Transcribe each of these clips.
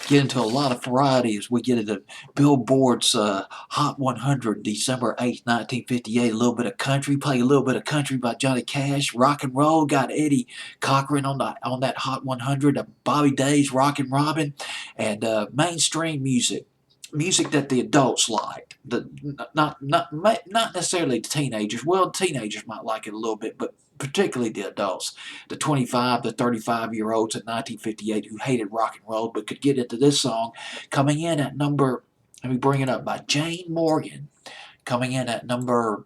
get into a lot of variety as we get into Billboard's Hot 100, December 8th, 1958. A little bit of country, play a little bit of country by Johnny Cash. Rock and roll, got Eddie Cochran on that Hot 100. Bobby Days, Rockin' Robin, and mainstream music. Music that the adults liked, not necessarily the teenagers. Well, teenagers might like it a little bit, but particularly the adults, the 25 to 35-year-olds in 1958 who hated rock and roll but could get into this song, coming in at number. Let me bring it up by Jane Morgan, coming in at number.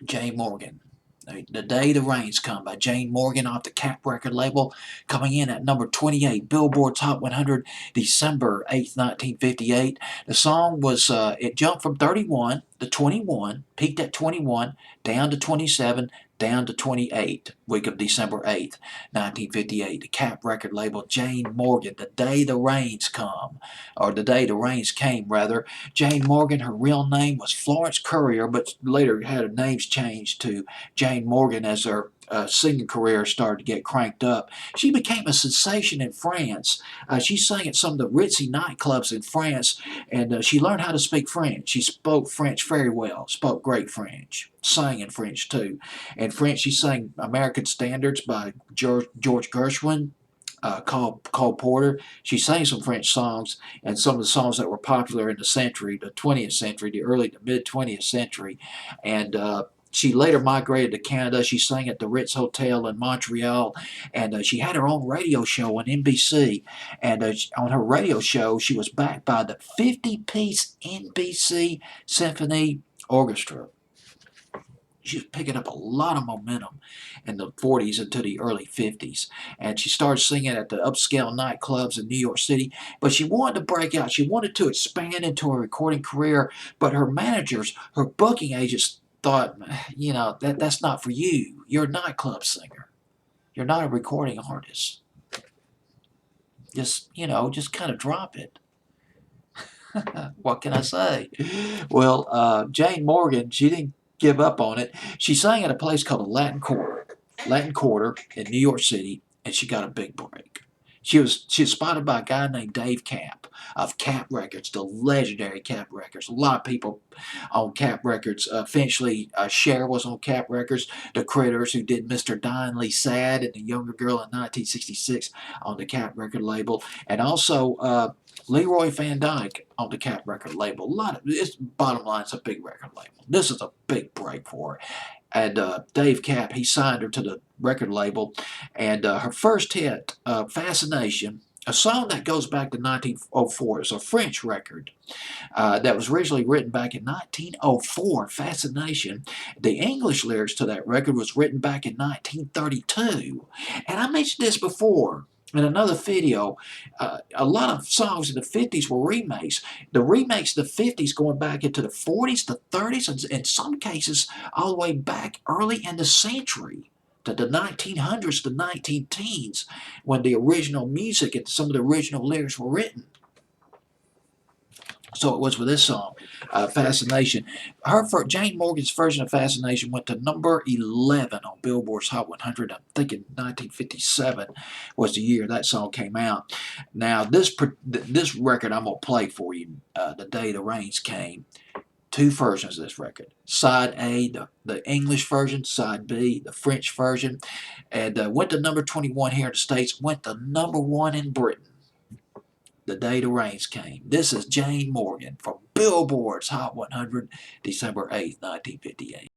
Jane Morgan. The Day the Rains Come by Jane Morgan off the Cap record label, coming in at number 28, Billboard's Hot 100, December 8th, 1958. The song was, it jumped from 31 to 21, peaked at 21, down to 27, down to 28, week of December 8th, 1958. The Cap record label, Jane Morgan, The Day the Rains Come, or The Day the Rains Came, rather. Jane Morgan, her real name was Florence Courier, but later had her names changed to Jane Morgan as her singing career started to get cranked up. She became a sensation in France. She sang at some of the ritzy nightclubs in France, and she learned how to speak French. She spoke French very well, spoke great French, sang in French too. In French, she sang American Standards by George Gershwin, Cole Porter. She sang some French songs, and some of the songs that were popular in the century, the 20th century, the early to mid 20th century. And she later migrated to Canada. She sang at the Ritz Hotel in Montreal, and she had her own radio show on NBC. And on her radio show, she was backed by the 50-piece NBC Symphony Orchestra. She was picking up a lot of momentum in the 40s into the early 50s. And she started singing at the upscale nightclubs in New York City. But she wanted to break out. She wanted to expand into a recording career. But her managers, her booking agents thought, that's not for you. You're a nightclub singer. You're not a recording artist. Just kind of drop it. What can I say? Well, Jane Morgan, she didn't give up on it. She sang at a place called the Latin Quarter in New York City, and she got a big break. She was spotted by a guy named Dave Cap of Cap Records, the legendary Cap Records. A lot of people on Cap Records. Eventually, Cher was on Cap Records. The Critters, who did Mr. Dyingly Sad and The Younger Girl in 1966 on the Cap record label. And also Leroy Van Dyke on the Cap record label. Bottom line, it's a big record label. This is a big break for her. And Dave Cap, he signed her to the record label. And her first hit, Fascination, a song that goes back to 1904. It's a French record that was originally written back in 1904, Fascination. The English lyrics to that record was written back in 1932. And I mentioned this before in another video. A lot of songs in the 50s were remakes. The remakes in the 50s going back into the 40s, the 30s, and in some cases all the way back early in the century to the 1900s, the 19-teens, when the original music and some of the original lyrics were written. So it was with this song, Fascination. Jane Morgan's version of Fascination went to number 11 on Billboard's Hot 100. I'm thinking 1957 was the year that song came out. Now, this record I'm going to play for you, The Day the Rains Came. Two versions of this record. Side A, the English version. Side B, the French version. And went to number 21 here in the States. Went to number 1 in Britain. The Day the Rains Came. This is Jane Morgan from Billboard's Hot 100, December 8th, 1958.